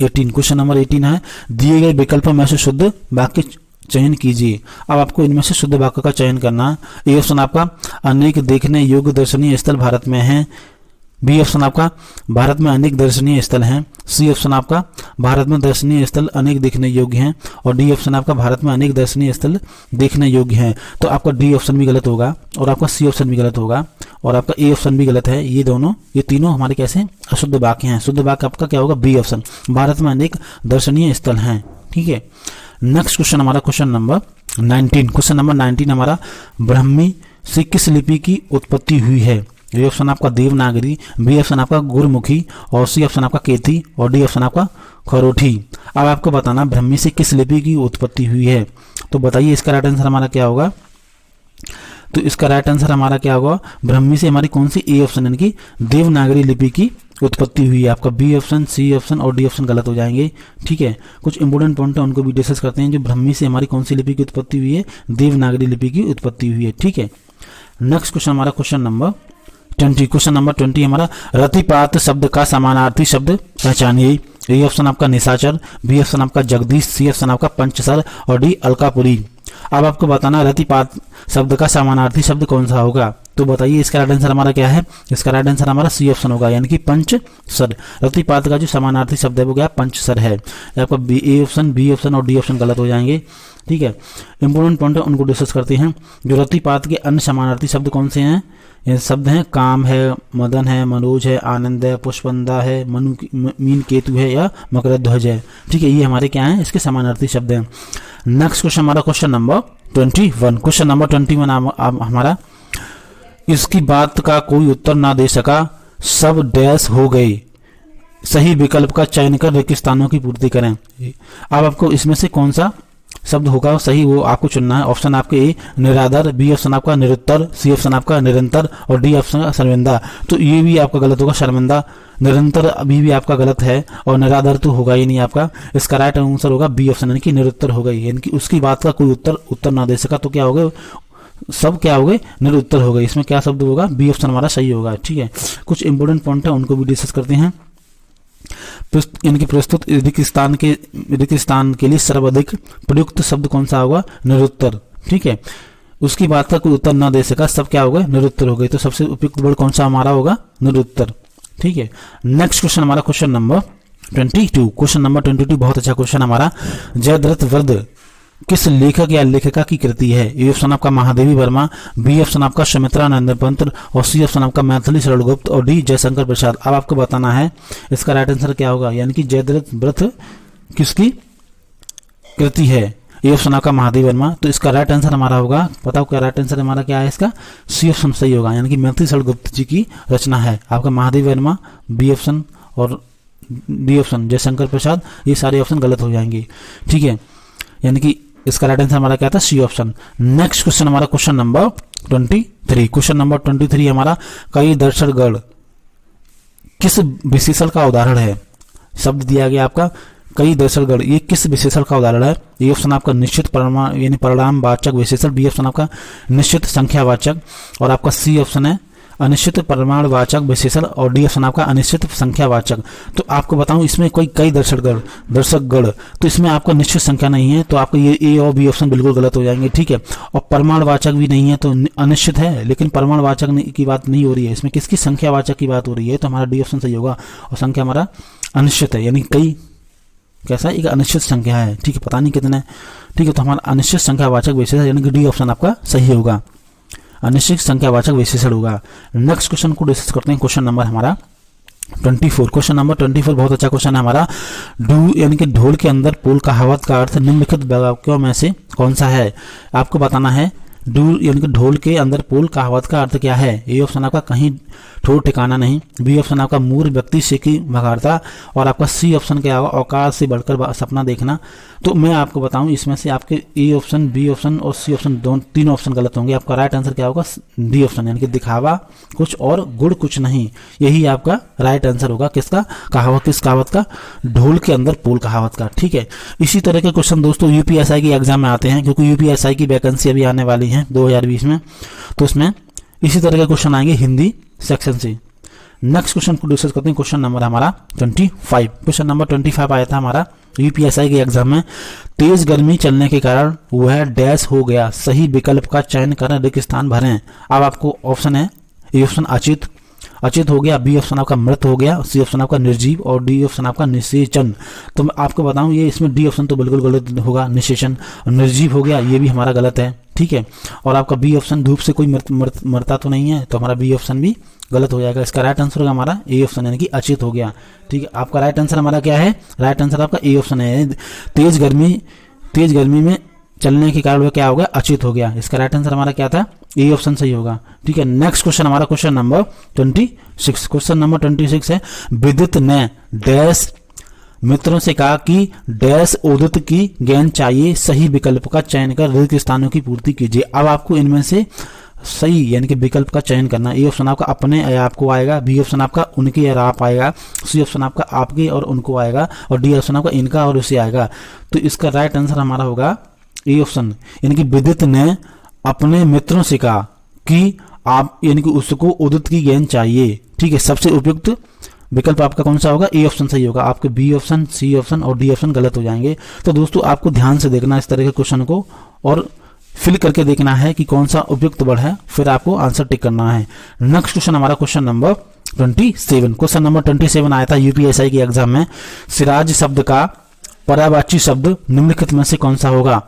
18। क्वेश्चन नंबर 18 है दिए गए विकल्पों में से शुद्ध वाक्य चयन कीजिए। अब आपको इनमें से शुद्ध वाक्य का चयन करना। ए ऑप्शन आपका अनेक देखने योग्य दर्शनीय स्थल भारत में हैं, बी ऑप्शन आपका भारत में अनेक दर्शनीय स्थल हैं, सी ऑप्शन आपका भारत में दर्शनीय स्थल अनेक देखने योग्य हैं और डी ऑप्शन आपका भारत में अनेक दर्शनीय स्थल देखने योग्य हैं। तो आपका डी ऑप्शन भी गलत होगा और आपका सी ऑप्शन भी गलत होगा और आपका ए ऑप्शन भी गलत है। ये तीनों हमारे कैसे अशुद्ध वाक्य हैं। शुद्ध वाक्य आपका क्या होगा, बी ऑप्शन, भारत में अनेक दर्शनीय स्थल हैं। ठीक है, नेक्स्ट क्वेश्चन हमारा क्वेश्चन नंबर 19। क्वेश्चन नंबर 19 हमारा ब्राह्मी से किस लिपि की उत्पत्ति हुई है। ए ऑप्शन आपका देवनागरी, बी ऑप्शन आपका गुरमुखी और सी ऑप्शन आपका केती और डी ऑप्शन आपका खरोठी। अब आपको बताना ब्राह्मी से किस लिपि की उत्पत्ति हुई है। तो बताइए इसका राइट आंसर हमारा क्या होगा। तो इसका राइट आंसर हमारा क्या होगा, ब्राह्मी से हमारी कौन सी, ए ऑप्शन यानी कि देवनागरी लिपि की उत्पत्ति हुई है। आपका बी ऑप्शन, सी ऑप्शन और डी ऑप्शन गलत हो जाएंगे। ठीक है, कुछ इंपोर्टेंट पॉइंट है उनको भी डिस्कस करते हैं। जो ब्राह्मी से हमारी कौन सी लिपि की उत्पत्ति हुई है, देवनागरी लिपि की उत्पत्ति हुई है। ठीक है, नेक्स्ट क्वेश्चन हमारा क्वेश्चन नंबर 20। क्वेश्चन नंबर 20 हमारा रतिपात शब्द का समानार्थी शब्द पहचानिए। ए ऑप्शन आपका निशाचर, बी ऑप्शन आपका जगदीश, सी ऑप्शन आपका पंचसर और डी अलकापुरी। अब आपको बताना रतिपात शब्द का समानार्थी शब्द कौन सा होगा। तो बताइए इसका राइट आंसर हमारा क्या है। इसका राइट आंसर हमारा सी ऑप्शन होगा यानी कि पंचसर। रतिपात का जो समानार्थी शब्द है वो क्या, पंचसर है। आपका ए ऑप्शन, बी ऑप्शन और डी ऑप्शन गलत हो जाएंगे। ठीक है, इंपोर्टेंट पॉइंट है उनको डिस्कस करते हैं। जो रतिपात के अन्य समानार्थी शब्द कौन से हैं, ये शब्द हैं काम है, मदन है, मनोज है, आनंद है, पुष्पंदा है, मीन केतु है या मकर ध्वज है। ठीक है, ये हमारे क्या हैं, इसके समानार्थी शब्द हैं। नेक्स्ट क्वेश्चन हमारा क्वेश्चन नंबर 21। क्वेश्चन नंबर 21 हमारा इसकी बात का कोई उत्तर ना दे सका, सब डैश हो गए, सही विकल्प का चयन कर रिक्त स्थानों की पूर्ति करें। अब आपको इसमें से कौन सा शब्द होगा सही वो आपको चुनना है। ऑप्शन आपके ए निराधार, बी ऑप्शन आपका निरुत्तर, सी ऑप्शन आपका निरंतर और डी ऑप्शन शर्मिंदा। तो ये भी आपका गलत होगा, शर्मिंदा। निरंतर अभी भी आपका गलत है और निराधार तो होगा ही नहीं आपका। इसका राइट आंसर होगा बी ऑप्शन यानी कि निरुत्तर हो गई, यानी कि उसकी बात का कोई उत्तर ना दे सका। तो क्या हो गए, सब क्या हो गए, निरुत्तर हो गए। इसमें क्या शब्द होगा, बी ऑप्शन हमारा सही होगा। ठीक है, कुछ इंपोर्टेंट पॉइंट है उनको भी डिस्कस करते हैं। इनकी प्रस्तुत रिक्त स्थान के लिए सर्वाधिक प्रयुक्त शब्द कौन सा होगा, निरुत्तर। ठीक है, उसकी बात का कोई उत्तर ना दे सका, सब क्या हो गए, निरुत्तर हो गए। तो सबसे उपयुक्त वर्ड कौन सा हमारा होगा, निरुत्तर। ठीक है, नेक्स्ट क्वेश्चन हमारा क्वेश्चन नंबर 22। क्वेश्चन नंबर 22 बहुत अच्छा क्वेश्चन हमारा। जयद्रथ वृद्ध किस लेखक या लेखिका की कृति है। ए ऑप्शन आपका महादेवी वर्मा, बी ऑप्शन आपका सुमित्रानंद पंत और सी ऑप्शन आपका मैथिली शरण गुप्त और डी जयशंकर प्रसाद। अब आपको बताना है इसका राइट आंसर क्या होगा, यानी कि जयद्रथ वृद्ध किसकी कृति है। ए ऑप्शन आपका महादेवी वर्मा। तो इसका राइट आंसर हमारा होगा, बताओ क्या राइट आंसर हमारा क्या है इसका, सी ऑप्शन सही होगा, यानी कि मैथिली शरण गुप्त जी की रचना है। आपका महादेवी वर्मा, बी ऑप्शन और डी ऑप्शन जयशंकर प्रसाद, ये सारे ऑप्शन गलत हो जाएंगे। ठीक है, यानी कि इसका राइट आंसर हमारा क्या था, सी ऑप्शन। नेक्स्ट क्वेश्चन हमारा क्वेश्चन नंबर 23। क्वेश्चन नंबर 23 हमारा कई दर्शनगढ़ किस विशेषण का उदाहरण है। शब्द दिया गया आपका कई दर्शनगढ़, ये किस विशेषण का उदाहरण है। ए ऑप्शन आपका निश्चित परिमाण यानी परिणाम वाचक विशेषण, बी ऑप्शन आपका निश्चित संख्यावाचक और आपका सी ऑप्शन है अनिश्चित परिमाणवाचक विशेषण और डी ऑप्शन आपका अनिश्चित संख्यावाचक। तो आपको बताऊं इसमें कई दर्शकगण, तो इसमें आपका निश्चित संख्या नहीं है, तो आपको ये ए और बी ऑप्शन बिल्कुल गलत हो जाएंगे, ठीक है। और परिमाणवाचक भी नहीं है, तो अनिश्चित है, लेकिन परिमाणवाचक की बात नहीं हो रही है, इसमें किसकी संख्यावाचक की बात हो रही है, तो हमारा डी ऑप्शन सही होगा। और संख्या हमारा अनिश्चित है, यानी कई कैसा एक अनिश्चित संख्या है, ठीक है, पता नहीं कितने, ठीक है। तो हमारा अनिश्चित संख्यावाचक विशेषण यानी कि डी ऑप्शन आपका सही होगा, अनिश्चित संख्यावाचक विशेषण होगा। नेक्स्ट क्वेश्चन को डिस्कस करते हैं, क्वेश्चन नंबर हमारा 24। क्वेश्चन नंबर 24 बहुत अच्छा क्वेश्चन है हमारा। डू यानी कि ढोल के अंदर पोल कहावत का अर्थ निम्नलिखित वाक्यों में से कौन सा है। आपको बताना है डू यानी कि ढोल के अंदर पोल कहावत का अर्थ क्या है। ए ऑप्शन आपका कहीं ठोर ठिकाना नहीं, बी ऑप्शन आपका मूर्ख व्यक्ति से की भगाड़ता, और आपका सी ऑप्शन क्या होगा औकात से बढ़कर सपना देखना। तो मैं आपको बताऊं इसमें से आपके ए ऑप्शन, बी ऑप्शन और सी ऑप्शन तीनों ऑप्शन गलत होंगे। आपका राइट आंसर क्या होगा, डी ऑप्शन, यानी कि दिखावा कुछ और गुड़ कुछ नहीं, यही आपका राइट आंसर होगा। किसका कहावत, किस कहावत का, ढोल के अंदर पोल कहावत का, ठीक है। इसी तरह के क्वेश्चन दोस्तों यूपीएसआई के एग्जाम में आते हैं, क्योंकि यूपीएसआई की वैकेंसी अभी आने वाली है 2020 में, तो उसमें इसी तरह के क्वेश्चन आएंगे हिंदी सेक्शन से। नेक्स्ट क्वेश्चन को डिस्कस करते हैं, क्वेश्चन नंबर हमारा 25। क्वेश्चन नंबर 25 आया था हमारा यूपीएसआई के एग्जाम में। तेज गर्मी चलने के कारण वह डैश हो गया, सही विकल्प का चयन करें, रिक्त स्थान भरें। अब आपको ऑप्शन है, ए ऑप्शन अचित हो गया, बी ऑप्शन आपका मृत हो गया, सी ऑप्शन आपका निर्जीव, और डी ऑप्शन आपका निषेचन। तो मैं आपको बताऊं ये इसमें डी ऑप्शन तो बिल्कुल गलत होगा, निषेचन। निर्जीव हो गया, ये भी हमारा गलत है, ठीक है। और आपका बी ऑप्शन धूप से कोई मरता तो नहीं है, तो हमारा बी ऑप्शन भी गलत हो जाएगा। इसका राइट आंसर होगा हमारा ए ऑप्शन, यानी कि अचित हो गया, ठीक है। आपका राइट आंसर हमारा क्या है, राइट आंसर आपका ए ऑप्शन है। तेज गर्मी में चलने के कारण वह क्या होगा, अचित हो गया। इसका राइट आंसर हमारा क्या था, ए ऑप्शन सही होगा, ठीक है। नेक्स्ट क्वेश्चन हमारा क्वेश्चन नंबर 26। क्वेश्चन नंबर 26 है, विदित ने डैश मित्रों से कहा कि डैश उदित की गेंद चाहिए, सही विकल्प का चयन कर रिक्त स्थानों की पूर्ति कीजिए। अब आपको इनमें से सही यानी कि विकल्प का चयन करना। ए ऑप्शन आपका अपने या आपको आएगा, बी ऑप्शन आपका उनके या आप आएगा, सी ऑप्शन आपका आपके और उनको आएगा, और डी ऑप्शन आपका इनका और उसे आएगा। तो इसका राइट आंसर हमारा होगा ए ऑप्शन, यानी कि विदित ने अपने मित्रों से कहा कि आप यानी कि उसको उदित की गेंद चाहिए, ठीक है। सबसे उपयुक्त विकल्प आपका कौन सा होगा, ए ऑप्शन सही होगा। आपके बी ऑप्शन, सी ऑप्शन और डी ऑप्शन गलत हो जाएंगे। तो दोस्तों आपको ध्यान से देखना इस तरह के क्वेश्चन को, और फिल करके देखना है कि कौन सा उपयुक्त वर्ड है, फिर आपको आंसर टिक करना है। नेक्स्ट क्वेश्चन हमारा क्वेश्चन नंबर 27। क्वेश्चन नंबर 27 आया था यूपीएसआई के एग्जाम में। सिराज शब्द का पर्यायवाची शब्द निम्नलिखित में से कौन सा होगा।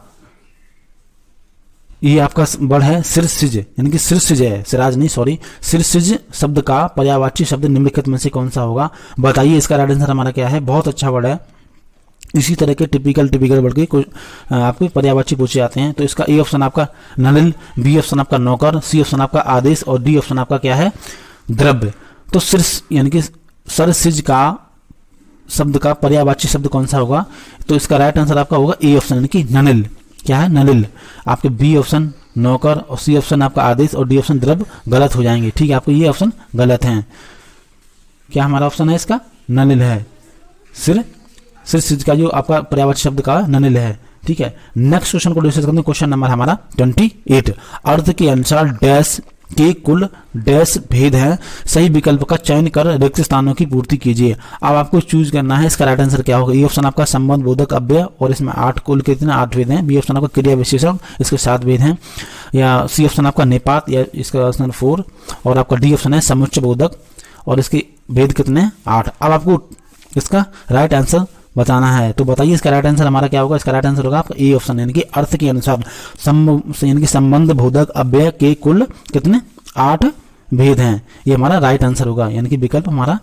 ये आपका वर्ड है सिरसिज, यानी कि सिरसिज है, सिराज नहीं सॉरी, सिरसिज शब्द का पर्यायवाची शब्द निम्नलिखित में से कौन सा होगा। बताइए इसका राइट आंसर हमारा क्या है। बहुत अच्छा वर्ड है, इसी तरह के टिपिकल वर्ड के आपके पर्यायवाची पूछे जाते हैं। तो इसका ए ऑप्शन आपका नलिल, बी ऑप्शन आपका नौकर, सी ऑप्शन आपका आदेश, और डी ऑप्शन आपका क्या है, द्रव्य। तो सिर्स यानी कि सरसिज का शब्द का पर्यायवाची शब्द कौन सा होगा, तो इसका राइट आंसर आपका होगा ए ऑप्शन, यानी कि नलिल। क्या है, नलिल। आपके बी ऑप्शन नौकर और सी ऑप्शन आपका आदेश और डी ऑप्शन द्रव्य गलत हो जाएंगे, ठीक है। आपको ये ऑप्शन गलत है। क्या हमारा ऑप्शन है इसका, नलिल है। सिर का जो आपका पर्यायवाची शब्द का नलिल है, ठीक है। नेक्स्ट क्वेश्चन को डिस्कस करते हैं, क्वेश्चन नंबर हमारा 28। अर्थ के अनुसार डैश के कुल डैश भेद है, सही विकल्प का चयन कर रिक्त स्थानों की पूर्ति कीजिए। अब आपको चूज करना है, इसका राइट आंसर क्या होगा। ए ऑप्शन आपका संबंध बोधक अव्यय, और इसमें 8 कुल कितने 8 भेद हैं। बी ऑप्शन आपका क्रिया विशेषण, इसके 7 भेद हैं। या सी ऑप्शन आपका निपात, या इसका ऑप्शन 4, और आपका डी ऑप्शन है समुच्चय बोधक, और इसके भेद कितने 8। अब आपको इसका राइट आंसर बताना है, तो बताइए इसका राइट आंसर हमारा क्या होगा। इसका राइट आंसर होगा आपका ए ऑप्शन, यानी कि अर्थ के अनुसार यानी कि संबंध बोधक अव्यय के कुल कितने 8 भेद हैं। ये हमारा राइट आंसर होगा, यानी कि विकल्प हमारा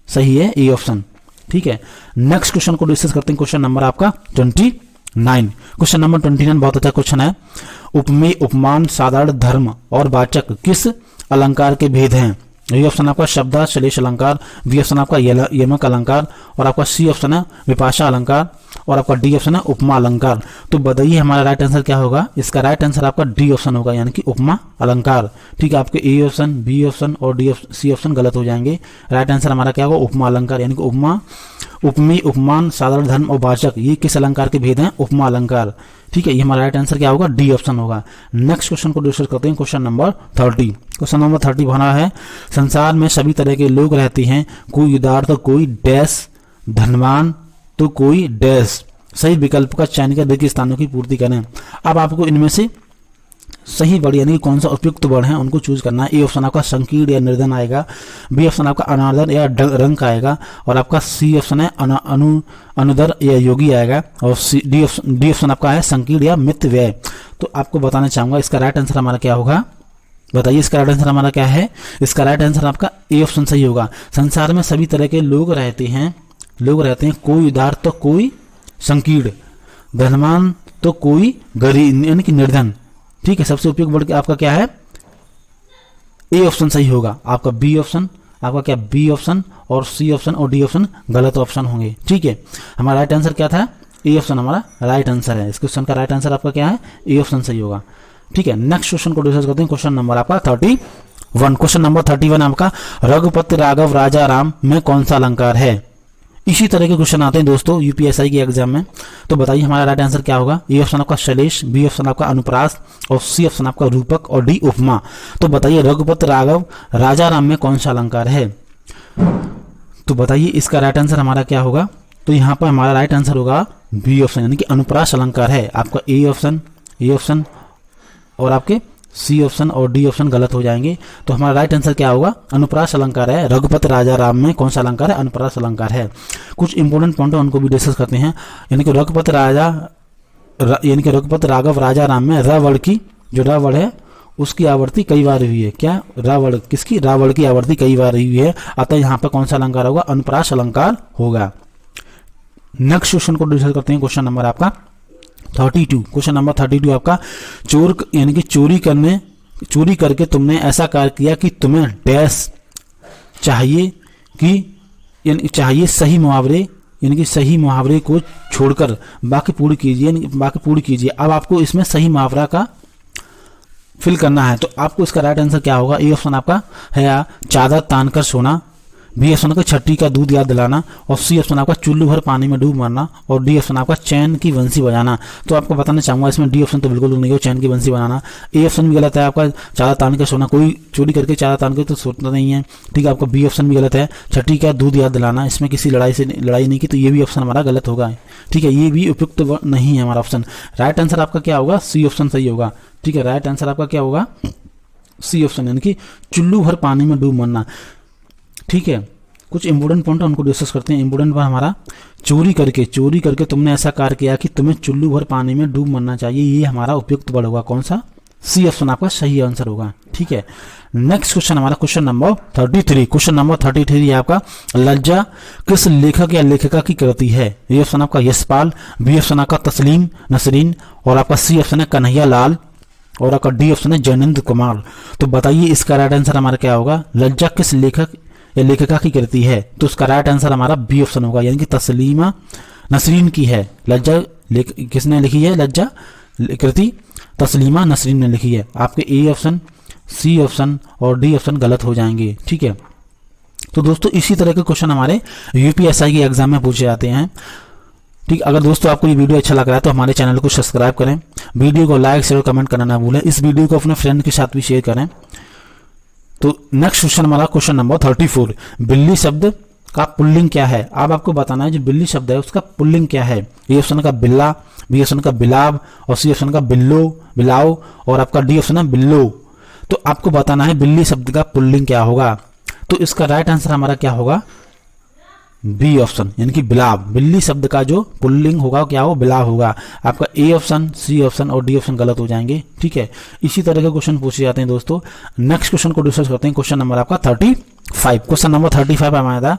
सही है, ए ऑप्शन, ठीक है। नेक्स्ट क्वेश्चन को डिस्कस करते हैं, क्वेश्चन नंबर आपका 29। क्वेश्चन नंबर 29 बहुत अच्छा क्वेश्चन है। उपमेय, उपमान, साधारण, धर्म और वाचक किस अलंकार के भेद हैं। ए ऑप्शन आपका शब्द श्लेष अलंकार, बी ऑप्शन आपका यमक अलंकार, और आपका सी ऑप्शन है विपाशा अलंकार, और आपका डी ऑप्शन है उपमा अलंकार। तो बताइए हमारा राइट आंसर क्या होगा। इसका राइट आंसर आपका डी ऑप्शन होगा, यानी कि उपमा अलंकार, ठीक है। आपके ए ऑप्शन, बी ऑप्शन और डी सी ऑप्शन गलत हो जाएंगे। राइट आंसर हमारा क्या होगा, उपमा अलंकार, यानी कि उपमा, उपमेय, उपमान, साधारण, धर्म और वाचक ये किस अलंकार के भेद हैं, उपमा अलंकार। ठीक है, ये हमारा राइट आंसर क्या होगा, डी ऑप्शन होगा। नेक्स्ट क्वेश्चन को डिस्कस करते हैं, क्वेश्चन नंबर 30। क्वेश्चन नंबर 30 बना है, संसार में सभी तरह के लोग रहते हैं, कोई उदार तो कोई डैश, धनवान तो कोई डैश। सही विकल्प का चयन कर देखिए स्थानों की पूर्ति करें। अब आपको इनमें से सही वर्ड यानी कि कौन सा उपयुक्त वर्ड है उनको चूज करना है। ए ऑप्शन आपका संकीर्ण या निर्धन आएगा, बी ऑप्शन आपका अनादर या रंक आएगा, और आपका सी ऑप्शन है अनुदर या योगी आएगा, और डी ऑप्शन आपका है संकीर्ण या मित व्यय। तो आपको बताना चाहूंगा इसका राइट आंसर हमारा क्या होगा, बताइए इसका राइट आंसर हमारा क्या है। इसका राइट आंसर आपका ए ऑप्शन सही होगा। संसार में सभी तरह के लोग रहते हैं, कोई उदार तो कोई संकीर्ण, धनवान तो कोई गरीब यानी कि निर्धन। ठीक है, सबसे उपयुक्त वर्ड आपका क्या है, ए ऑप्शन सही होगा। आपका बी ऑप्शन, आपका क्या बी ऑप्शन और सी ऑप्शन और डी ऑप्शन गलत ऑप्शन होंगे। ठीक है, हमारा राइट आंसर क्या था, ए ऑप्शन हमारा राइट आंसर है। इस क्वेश्चन का राइट आंसर आपका क्या है, ए ऑप्शन सही होगा। ठीक है, नेक्स्ट क्वेश्चन को डिस्कस करते हैं, क्वेश्चन नंबर आपका 31। क्वेश्चन नंबर 31 आपका, रघुपति राघव राजा राम में कौन सा अलंकार है। इसी तरह के क्वेश्चन आते हैं दोस्तों यूपीएससी के एग्जाम में। तो बताइए हमारा राइट आंसर क्या होगा। ए ऑप्शन आपका शैलेश, बी ऑप्शन आपका अनुप्रास और सी ऑप्शन आपका रूपक और डी उपमा। तो बताइए रघुपति राघव राजा राम में कौन सा अलंकार है। तो बताइए इसका राइट आंसर हमारा क्या होगा। तो यहाँ पर हमारा राइट आंसर होगा बी ऑप्शन यानी कि अनुप्रास अलंकार है। आपका ए ऑप्शन और आपके सी ऑप्शन और डी ऑप्शन गलत हो जाएंगे। तो हमारा राइट आंसर क्या होगा, अनुप्रास अलंकार है। रघुपति राजा राम में कौन सा अलंकार है, अनुप्रास अलंकार है। कुछ इंपोर्टेंट पॉइंट है उनको भी डिस्कस करते हैं। यानी कि रघुपति राघव राजा राम में र वर्ड की जो र वर्ड है उसकी आवृत्ति कई बार हुई है। क्या र वर्ड किसकी, र वर्ड की आवृत्ति कई बार हुई है। अतः यहाँ पर कौन सा अलंकार होगा, अनुप्रास अलंकार होगा। नेक्स्ट क्वेश्चन को डिस्कस करते हैं, क्वेश्चन नंबर आपका 32। क्वेश्चन नंबर 32 आपका, चोर यानी कि चोरी करके तुमने ऐसा कार्य किया कि तुम्हें डैश चाहिए सही मुहावरे यानी कि सही मुहावरे को छोड़कर बाकी पूर्ण कीजिए। अब आपको इसमें सही मुहावरा का फिल करना है। तो आपको इसका राइट आंसर क्या होगा। ए ऑप्शन आपका है चादर तान कर सोना, बी ऑप्शन आपका छठी का दूध याद दिलाना, और सी ऑप्शन आपका चुल्लू भर पानी में डूब मरना, और डी ऑप्शन आपका चैन की बंसी बजाना। तो आपको बताना चाहूंगा इसमें डी ऑप्शन तो बिल्कुल नहीं हो, चैन की बंसी बनाना। ए ऑप्शन भी गलत है आपका, चादर तान के सोना, कोई चोरी करके चादर तान के तो सोता नहीं है। ठीक है, आपका बी ऑप्शन भी गलत है, छठी का दूध याद दिलाना, इसमें किसी लड़ाई नहीं की, तो ये भी ऑप्शन हमारा गलत होगा। ठीक है, ये भी उपयुक्त नहीं है हमारा ऑप्शन। राइट आंसर आपका क्या होगा, सी ऑप्शन सही होगा। ठीक है, राइट आंसर आपका क्या होगा, सी ऑप्शन यानी कि चुल्लू भर पानी में डूब मरना। ठीक है, कुछ इंपोर्टेंट पॉइंट उनको डिस्कस करते हैं। इंपोर्टेंट पर हमारा चोरी करके तुमने ऐसा कार्य किया कि तुम्हें चुल्लू भर पानी में डूब मरना चाहिए, ये हमारा उपयुक्त वर्ड होगा। कौन सा, सी ऑप्शन आपका सही आंसर होगा। ठीक है, नेक्स्ट क्वेश्चन हमारा क्वेश्चन नंबर 33। क्वेश्चन नंबर 33 आपका, लज्जा किस लेखक या लेखिका की कृति है। ए ऑप्शन आपका यशपाल, बी ऑप्शन आपका तस्लीम नसरीन, और आपका सी ऑप्शन है कन्हैया लाल, और आपका डी ऑप्शन है जयनंद कुमार। तो बताइए इसका राइट आंसर हमारा क्या होगा। लज्जा किस लेखक या लेखिका की कृति है। तो उसका राइट आंसर हमारा बी ऑप्शन होगा यानी कि तस्लीमा नसरीन की है। लज्जा किसने लिखी है, लज्जा कृति तस्लीमा नसरीन ने लिखी है। आपके ए ऑप्शन, सी ऑप्शन और डी ऑप्शन गलत हो जाएंगे। ठीक है, तो दोस्तों इसी तरह के क्वेश्चन हमारे यूपीएससी के एग्जाम में पूछे जाते हैं। ठीक, अगर दोस्तों आपको ये वीडियो अच्छा लग रहा है तो हमारे चैनल को सब्सक्राइब करें, वीडियो को लाइक शेयर कमेंट करना ना भूलें, इस वीडियो को अपने फ्रेंड के साथ भी शेयर करें। तो नेक्स्ट क्वेश्चन हमारा क्वेश्चन नंबर 34, बिल्ली शब्द का पुल्लिंग क्या है। अब आपको बताना है जो बिल्ली शब्द है उसका पुल्लिंग क्या है। ए ऑप्शन का बिल्ला, बी ऑप्शन का बिलाब, और सी ऑप्शन का बिलाओ, और आपका डी ऑप्शन है बिल्लो। तो आपको बताना है बिल्ली शब्द का पुल्लिंग क्या होगा। तो इसका राइट आंसर हमारा क्या होगा, बी ऑप्शन यानी कि बिलाब। बिल्ली शब्द का जो पुल्लिंग होगा क्या हो, बिलाब होगा। आपका ए ऑप्शन, सी ऑप्शन और डी ऑप्शन गलत हो जाएंगे। ठीक है, इसी तरह के क्वेश्चन पूछे जाते हैं दोस्तों। नेक्स्ट क्वेश्चन को डिस्कस करते हैं, क्वेश्चन नंबर आपका 35। क्वेश्चन नंबर 35 हमारा था,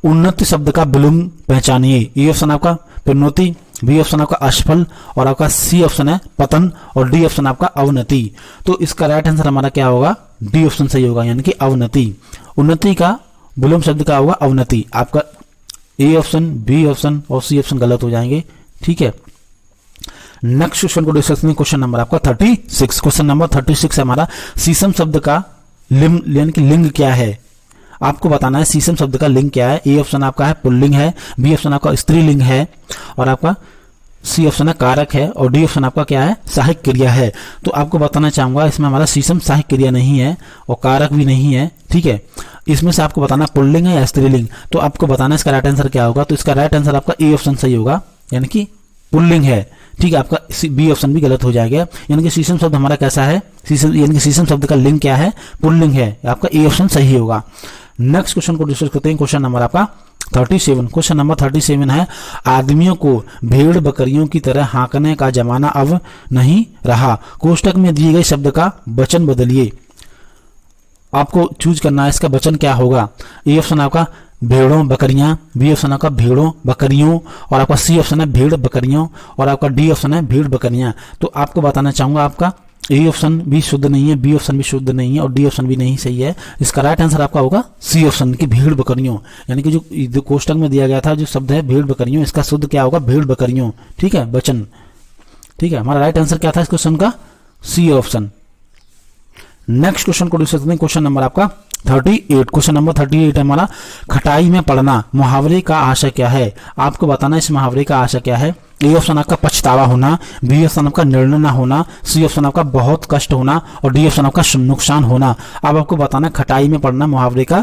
उन्नति शब्द का विलोम पहचानिए। ए ऑप्शन आपका प्रोन्नति, बी ऑप्शन आपका असफल, और आपका सी ऑप्शन है पतन, और डी ऑप्शन आपका अवनति। तो इसका राइट आंसर हमारा क्या होगा, डी ऑप्शन सही होगा यानी कि अवनति। उन्नति का विलोम शब्द का होगा अवनति। आपका ए ऑप्शन, बी ऑप्शन और सी ऑप्शन गलत हो जाएंगे। ठीक है, नेक्स्ट क्वेश्चन को डिस्कस करें, क्वेश्चन नंबर आपका 36। क्वेश्चन नंबर 36 हमारा, शीशम शब्द का लिंग यानी कि लिंग क्या है। आपको बताना है शीशम शब्द का लिंग क्या है। ए ऑप्शन आपका है पुल्लिंग है, बी ऑप्शन आपका स्त्रीलिंग है, और आपका सी ऑप्शन है कारक है और डी ऑप्शन आपका क्या है सहायक क्रिया है। तो आपको बताना चाहूंगा इसमें हमारा शीशम सहायक क्रिया नहीं है और कारक भी नहीं है, ठीक है। इसमें से आपको बताना पुल्लिंग है या स्त्रीलिंग, तो आपको बताना इसका राइट आंसर क्या होगा। तो इसका राइट आंसर आपका ए ऑप्शन सही होगा, यानी कि पुल्लिंग है, ठीक है। आपका बी ऑप्शन भी गलत हो जाएगा, यानी कि शीशम शब्द हमारा कैसा है, शीशम यानी कि शीशम शब्द का लिंग क्या है, पुल्लिंग है। आपका ए ऑप्शन सही होगा। नेक्स्ट क्वेश्चन को डिस्कस करते हैं। क्वेश्चन नंबर आपका 37। क्वेश्चन नंबर 37 है, आदमियों को भेड़ बकरियों की तरह हाँकने का जमाना अब नहीं रहा। कोष्टक में दिए गए शब्द का वचन बदलिए। आपको चूज करना है इसका वचन क्या होगा। ए ऑप्शन आपका भेड़ों बकरियां, बी ऑप्शन आपका भेड़ों बकरियों, और आपका सी ऑप्शन है भेड़ बकरियों, और आपका डी ऑप्शन है भेड़ बकरियां। तो आपको बताना चाहूंगा आपका ए ऑप्शन भी शुद्ध नहीं है, बी ऑप्शन भी शुद्ध नहीं है और डी ऑप्शन भी नहीं सही है। इसका राइट आंसर आपका होगा सी ऑप्शन की भेड़ बकरियों, यानी कि जो कोष्टक में दिया गया था जो शब्द है भेड़ बकरियों, इसका शुद्ध क्या होगा भेड़ बकरियों, ठीक है, वचन, ठीक है। हमारा राइट आंसर क्या था इस क्वेश्चन का, सी ऑप्शन। नेक्स्ट क्वेश्चन को डिस्कस करते हैं। क्वेश्चन नंबर आपका 38। क्वेश्चन नंबर 38 है हमारा, खटाई में पड़ना मुहावरे का आशय क्या है। आपको बताना इस मुहावरे का आशय क्या है। ए ऑप्शन आपका पछतावा होना, बी ऑप्शन आपका निर्णय ना होना, सी ऑप्शन आपका बहुत कष्ट होना और डी ऑप्शन आपका नुकसान होना। अब आपको बताना खटाई में पड़ना मुहावरे का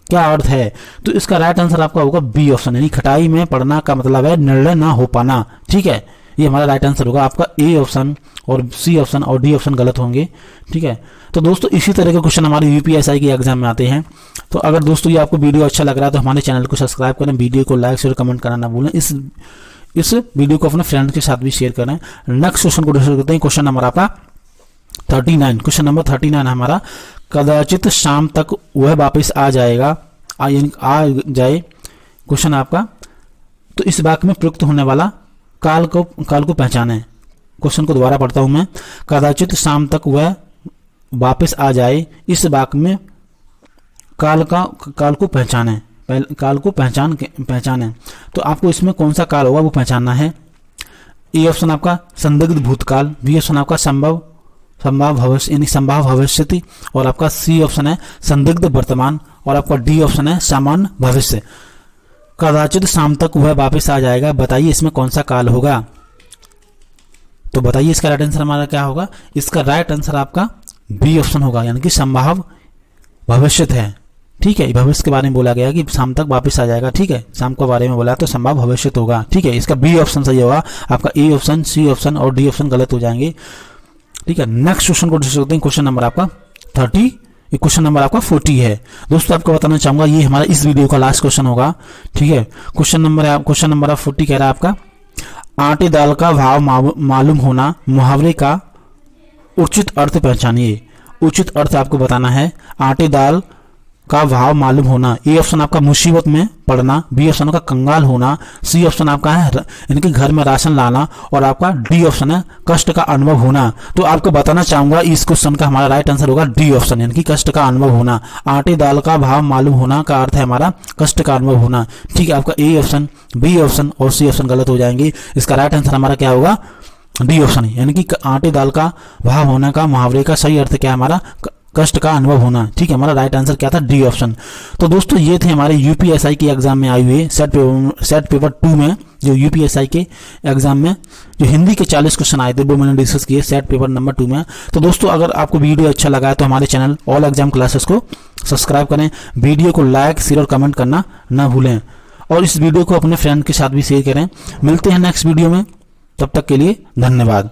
क्या अर्थ है। तो इसका राइट आंसर आपका होगा बी ऑप्शन, यानी खटाई में पड़ना का मतलब है निर्णय ना हो पाना, ठीक है। ये हमारा राइट आंसर होगा। आपका ए ऑप्शन और सी ऑप्शन और डी ऑप्शन गलत होंगे, ठीक है। तो दोस्तों इसी तरह के क्वेश्चन हमारे यूपीएसआई के एग्जाम में आते हैं। तो अगर दोस्तों ये आपको वीडियो अच्छा लग रहा है तो हमारे चैनल को सब्सक्राइब करें, वीडियो को लाइक शेयर कमेंट करना ना भूलें, इस वीडियो को अपने फ्रेंड के साथ भी शेयर करें। नेक्स्ट क्वेश्चन को डिस्कस करते हैं। क्वेश्चन नंबर आपका 39। क्वेश्चन नंबर 39 हमारा, कदाचित शाम तक वह वापस आ जाएगा, आ जाए। क्वेश्चन आपका, तो इस वाक्य में प्रयुक्त होने वाला काल को पहचाने। क्वेश्चन को दोबारा पढ़ता हूं मैं, कदाचित शाम तक वह वापस आ जाए, इस वाक्य में काल को पहचाने, काल को पहचाने। तो आपको इसमें कौन सा काल होगा वो पहचानना है। ए ऑप्शन आपका संदिग्ध भूतकाल, बी ऑप्शन आपका संभाव भविष्य यानी संभाव भविष्य, और आपका सी ऑप्शन है संदिग्ध वर्तमान, और आपका डी ऑप्शन है सामान्य भविष्य। कदाचित शाम तक वह वापस आ जाएगा, बताइए इसमें कौन सा काल होगा। तो बताइए इसका राइट आंसर हमारा क्या होगा। इसका राइट आंसर आपका बी ऑप्शन होगा, यानी कि संभाव भविष्य है, ठीक है। भविष्य के बारे में बोला गया कि शाम तक वापस आ जाएगा, ठीक है। शाम के बारे में बोला तो संभाव भविष्य होगा, ठीक है। इसका बी ऑप्शन सही होगा। आपका ए ऑप्शन, सी ऑप्शन और डी ऑप्शन गलत हो जाएंगे, ठीक है। नेक्स्ट क्वेश्चन को डिस्कस करते हैं। क्वेश्चन नंबर आपका 40 है। दोस्तों आपको बताना चाहूंगा ये हमारा इस वीडियो का लास्ट क्वेश्चन होगा, ठीक है। क्वेश्चन नंबर 40 कह रहा है आपका, आटे दाल का भाव मालूम होना मुहावरे का उचित अर्थ पहचानिए। उचित अर्थ आपको बताना है। आटे दाल का भाव मालूम होना, ए ऑप्शन आपका मुसीबत में पड़ना, बी ऑप्शन का कंगाल होना, सी ऑप्शन आपका है यानी कि घर में राशन लाना, और आपका डी ऑप्शन है कष्ट का अनुभव होना। तो आपको बताना चाहूंगा इस क्वेश्चन का हमारा राइट आंसर होगा डी ऑप्शन, यानी कि कष्ट का अनुभव होना। आटे दाल का भाव मालूम होना का अर्थ है हमारा कष्ट का अनुभव होना, ठीक है। आपका ए ऑप्शन, बी ऑप्शन और सी ऑप्शन गलत हो जाएंगे। इसका राइट आंसर हमारा क्या होगा, डी ऑप्शन, यानी कि आटे दाल का भाव होने का मुहावरे का सही अर्थ क्या हमारा कष्ट का अनुभव होना, ठीक है। हमारा राइट आंसर क्या था, डी ऑप्शन। तो दोस्तों ये थे हमारे यूपीएसआई के एग्जाम में आई हुई सेट पेपर 2 में, जो यूपीएसआई के एग्जाम में जो हिंदी के 40 क्वेश्चन आए थे वो मैंने डिस्कस किए सेट पेपर नंबर 2 में। तो दोस्तों अगर आपको वीडियो अच्छा लगा है तो हमारे चैनल ऑल एग्जाम क्लासेस को सब्सक्राइब करें, वीडियो को लाइक शेयर और कमेंट करना ना भूलें, और इस वीडियो को अपने फ्रेंड के साथ भी शेयर करें। मिलते हैं नेक्स्ट वीडियो में, तब तक के लिए धन्यवाद।